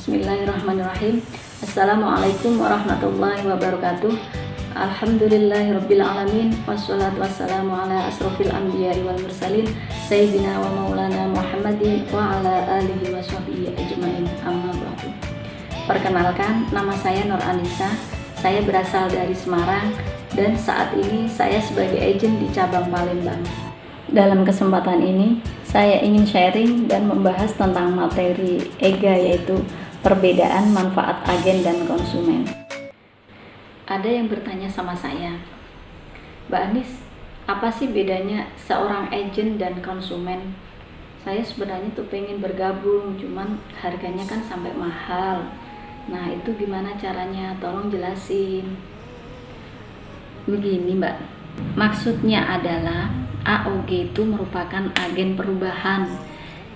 Bismillahirrahmanirrahim. Assalamualaikum warahmatullahi wabarakatuh. Alhamdulillahirrabbilalamin. Wassalatu wassalamu ala asrofil anbiya'i wal mursalin Sayyidina wa maulana Muhammadin wa ala alihi wa sahbihi ajma'in, amma ba'du. Perkenalkan, nama saya Nur Anissa. Saya berasal dari Semarang dan saat ini saya sebagai agen di cabang Palembang. Dalam kesempatan ini saya ingin sharing dan membahas tentang materi EGA, yaitu perbedaan manfaat agen dan konsumen. Ada yang bertanya sama saya, Mbak Anis, apa sih bedanya seorang agen dan konsumen? Saya sebenarnya tuh pengen bergabung, cuman harganya kan sampai mahal. Nah, itu gimana caranya? Tolong jelasin. Begini Mbak, maksudnya adalah AOG itu merupakan agen perubahan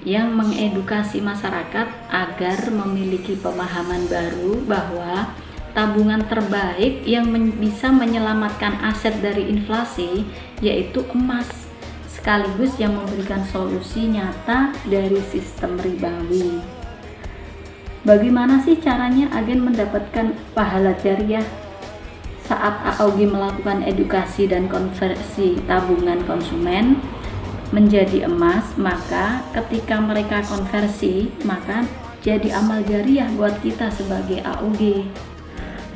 yang mengedukasi masyarakat agar memiliki pemahaman baru bahwa tabungan terbaik yang bisa menyelamatkan aset dari inflasi yaitu emas, sekaligus yang memberikan solusi nyata dari sistem ribawi. Bagaimana sih caranya agen mendapatkan pahala jariah? Saat AOG melakukan edukasi dan konversi tabungan konsumen menjadi emas, maka ketika mereka konversi, maka jadi amal jariah buat kita sebagai AOG.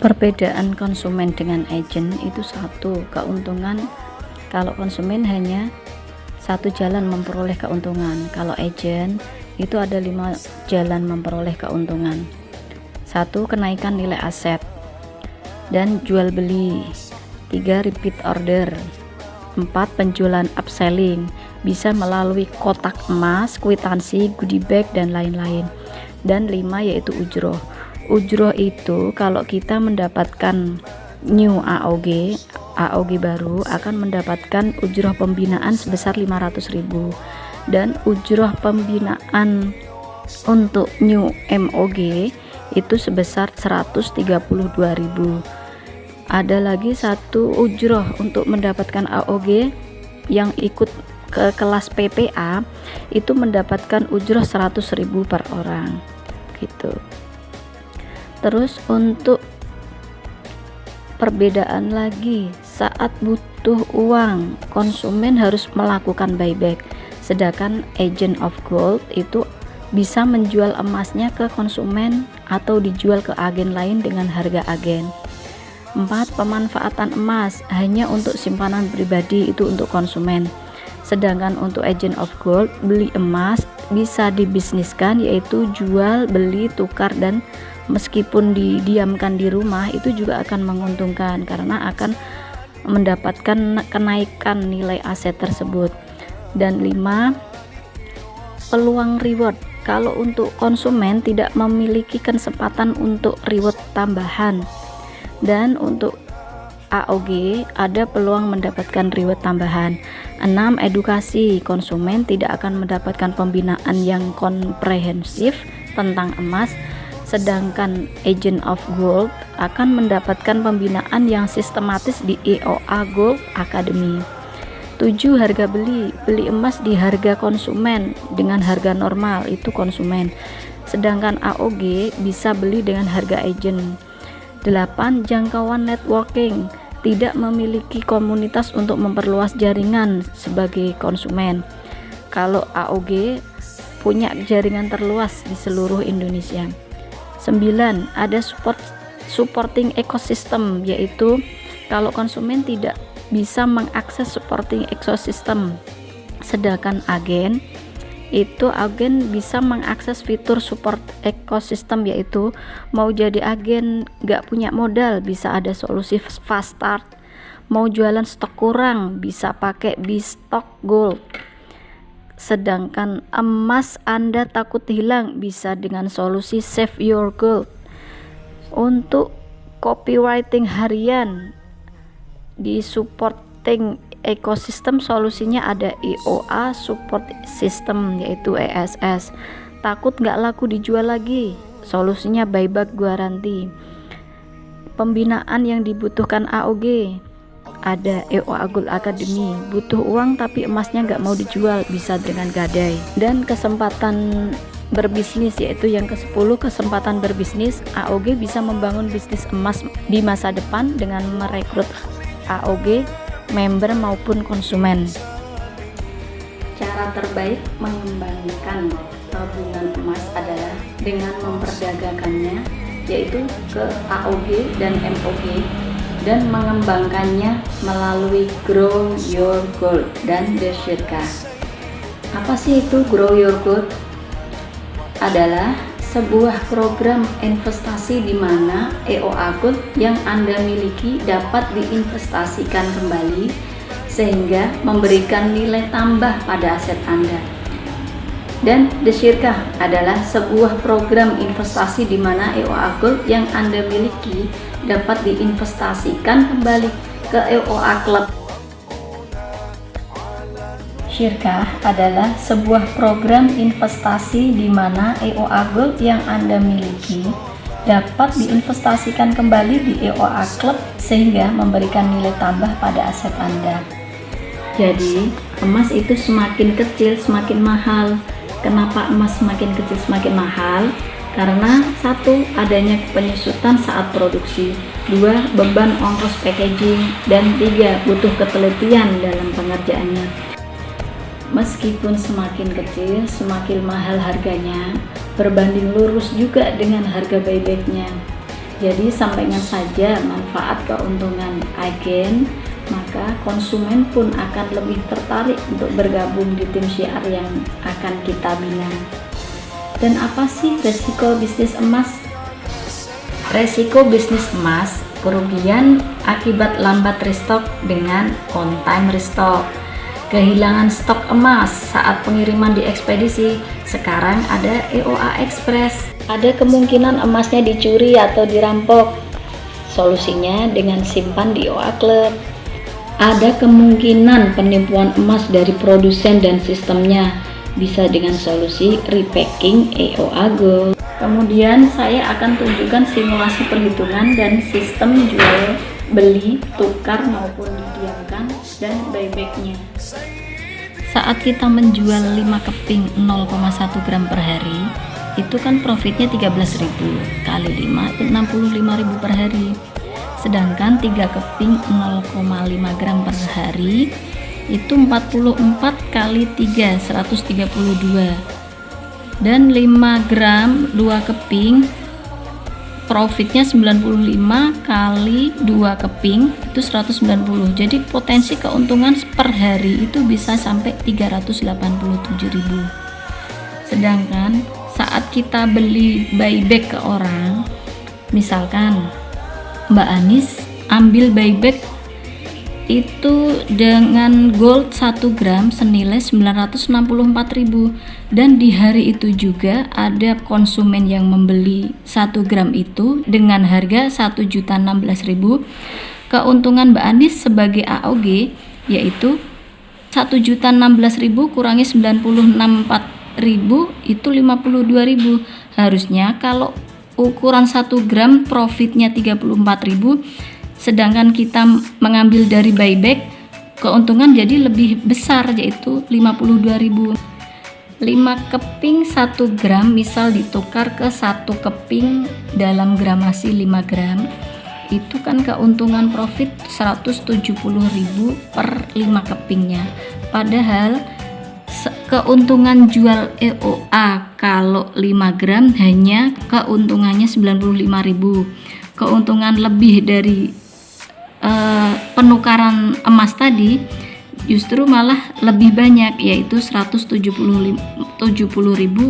Perbedaan konsumen dengan agen itu satu, keuntungan. Kalau konsumen hanya satu jalan memperoleh keuntungan, kalau agen itu ada 5 jalan memperoleh keuntungan. Satu, kenaikan nilai aset dan jual beli. 3, repeat order. 4, penjualan upselling, bisa melalui kotak emas, kwitansi, goodie bag dan lain-lain. Dan 5, yaitu ujroh. Ujroh itu kalau kita mendapatkan new AOG baru akan mendapatkan ujroh pembinaan sebesar 500.000, dan ujroh pembinaan untuk new MOG itu sebesar 132.000. Ada lagi satu ujroh untuk mendapatkan AOG yang ikut ke kelas PPA, itu mendapatkan ujroh 100.000 per orang gitu. Terus untuk perbedaan lagi, saat butuh uang konsumen harus melakukan buyback, sedangkan agent of gold itu bisa menjual emasnya ke konsumen atau dijual ke agen lain dengan harga agen. 4, pemanfaatan emas hanya untuk simpanan pribadi, itu untuk konsumen. Sedangkan untuk agent of gold, beli emas bisa dibisniskan, yaitu jual, beli, tukar, dan meskipun didiamkan di rumah itu juga akan menguntungkan karena akan mendapatkan kenaikan nilai aset tersebut. Dan 5, peluang reward. Kalau untuk konsumen tidak memiliki kesempatan untuk reward tambahan, dan untuk AOG ada peluang mendapatkan reward tambahan. 6, edukasi. Konsumen tidak akan mendapatkan pembinaan yang komprehensif tentang emas, sedangkan agent of gold akan mendapatkan pembinaan yang sistematis di EOA Gold Academy. 7, harga beli. Beli emas di harga konsumen dengan harga normal, itu konsumen, sedangkan AOG bisa beli dengan harga agent. 8, jangkauan networking. Tidak memiliki komunitas untuk memperluas jaringan sebagai konsumen. Kalau AOG punya jaringan terluas di seluruh Indonesia. 9, ada supporting ecosystem, yaitu kalau konsumen tidak bisa mengakses supporting ecosystem, sedangkan agen bisa mengakses fitur support ekosistem, yaitu mau jadi agen gak punya modal bisa ada solusi fast start, mau jualan stok kurang bisa pakai B-Stock Gold, sedangkan emas Anda takut hilang bisa dengan solusi Save Your Gold. Untuk copywriting harian di supporting ekosistem, solusinya ada EOA Support System, yaitu ESS. Takut nggak laku dijual lagi, solusinya buyback guarantee. Pembinaan yang dibutuhkan AOG ada EOA Gold Academy. Butuh uang tapi emasnya nggak mau dijual, bisa dengan gadai. Dan kesempatan berbisnis, yaitu yang ke-10 kesempatan berbisnis. AOG bisa membangun bisnis emas di masa depan dengan merekrut AOG, member maupun konsumen. Cara terbaik mengembangkan tabungan emas adalah dengan memperdagangkannya, yaitu ke AOG dan MOG, dan mengembangkannya melalui Grow Your Gold dan The Shirka. Apa sih itu Grow Your Gold? Adalah sebuah program investasi di mana EOA Gold yang Anda miliki dapat diinvestasikan kembali sehingga memberikan nilai tambah pada aset Anda. Dan The Shirka adalah sebuah program investasi di mana EOA Gold yang Anda miliki dapat diinvestasikan kembali ke EOA Club. Shirka adalah sebuah program investasi di mana EOA Gold yang Anda miliki dapat diinvestasikan kembali di EOA Club sehingga memberikan nilai tambah pada aset Anda. Jadi, emas itu semakin kecil semakin mahal. Kenapa emas semakin kecil semakin mahal? Karena 1. Adanya penyusutan saat produksi, 2. Beban ongkos packaging, dan 3. Butuh ketelitian dalam pengerjaannya. Meskipun semakin kecil, semakin mahal harganya, berbanding lurus juga dengan harga buybacknya. Jadi sampaikan saja manfaat keuntungan agen, maka konsumen pun akan lebih tertarik untuk bergabung di tim syiar yang akan kita bina. Dan apa sih resiko bisnis emas? Resiko bisnis emas, kerugian akibat lambat restock dengan on time restock. Kehilangan stok emas saat pengiriman di ekspedisi. Sekarang ada EOA Express. Ada kemungkinan emasnya dicuri atau dirampok. Solusinya dengan simpan di EOA Club. Ada kemungkinan penipuan emas dari produsen dan sistemnya. Bisa dengan solusi repacking EOA Gold. Kemudian saya akan tunjukkan simulasi perhitungan dan sistem jual beli, tukar maupun didiamkan, dan buybacknya. Saat kita menjual 5 keping 0,1 gram per hari, itu kan profitnya 13.000 kali 5 itu 65.000 per hari. Sedangkan 3 keping 0,5 gram per hari itu 44 kali 3 132. Dan 5 gram 2 keping profitnya 95 kali 2 keping itu 190. Jadi potensi keuntungan per hari itu bisa sampai 387.000. Sedangkan saat kita beli buyback ke orang, misalkan Mbak Anis ambil buyback itu dengan gold 1 gram senilai 964.000, dan di hari itu juga ada konsumen yang membeli 1 gram itu dengan harga 1.016.000. Keuntungan Mbak Anis sebagai AOG yaitu 1.016.000 kurangi 96.4.000 itu 52.000. Harusnya kalau ukuran 1 gram profitnya 34.000, sedangkan kita mengambil dari buyback, keuntungan jadi lebih besar yaitu 52.000. 5 keping 1 gram misal ditukar ke 1 keping dalam gramasi 5 gram, itu kan keuntungan profit 170.000 per 5 kepingnya. Padahal keuntungan jual EOA kalau 5 gram hanya keuntungannya 95.000. Keuntungan lebih dari penukaran emas tadi justru malah lebih banyak, yaitu 170.000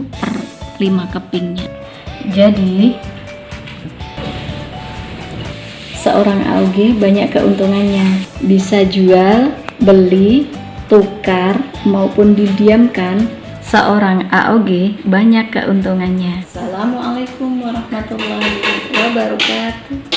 per 5 kepingnya. Jadi seorang AOG banyak keuntungannya, bisa jual, beli, tukar maupun didiamkan. Seorang AOG banyak keuntungannya. Assalamualaikum warahmatullahi wabarakatuh.